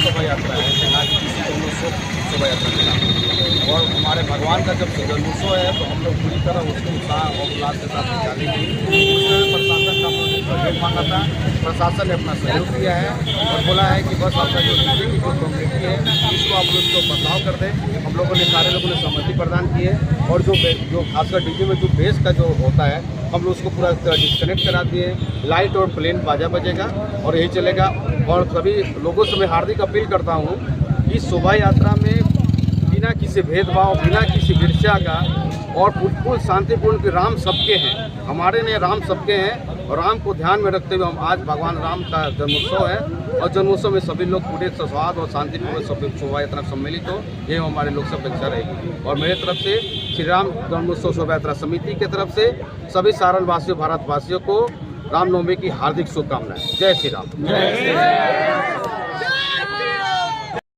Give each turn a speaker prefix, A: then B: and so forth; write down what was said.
A: शोभा यात्रा है, ना कि किसी जन्मोत्सव शोभा यात्रा के नाम। और हमारे भगवान का जब जन्मोत्सव है तो हम लोग पूरी तरह उसको उत्साह और उल्लास के साथ निकालेंगे। उसमें प्रशासन का सहयोग मांगा था, प्रशासन ने अपना सहयोग किया है और बोला है कि बस आपका जो डीजे की जो कम्युनिटी है इसको आप लोग को बदलाव कर दें। हम लोगों ने सारे लोगों ने सहमति प्रदान की है और जो खासकर डीजे में जो बेस का जो होता है हम लोग उसको पूरा डिस्कनेक्ट करा दिए। लाइट और प्लेन बाजा बजेगा और यही चलेगा। और सभी लोगों से मैं हार्दिक अपील करता हूँ कि शोभा यात्रा में बिना किसी भेदभाव, बिना किसी ईर्ष्या का और बिल्कुल शांतिपूर्ण कि राम सबके हैं, हमारे लिए राम सबके हैं और राम को ध्यान में रखते हुए हम आज भगवान राम का जन्मोत्सव है और जन्मोत्सव में सभी लोग पूरे सौहार्द और शांतिपूर्वक सब शोभा यात्रा सम्मिलित हो, ये हमारे लोग सब अपेक्षा रहेगी। और मेरे तरफ से श्री राम जन्मोत्सव शोभा यात्रा समिति की तरफ से सभी सारण वासियों, भारतवासियों को रामनवमी की हार्दिक शुभकामनाएं। जय श्री राम।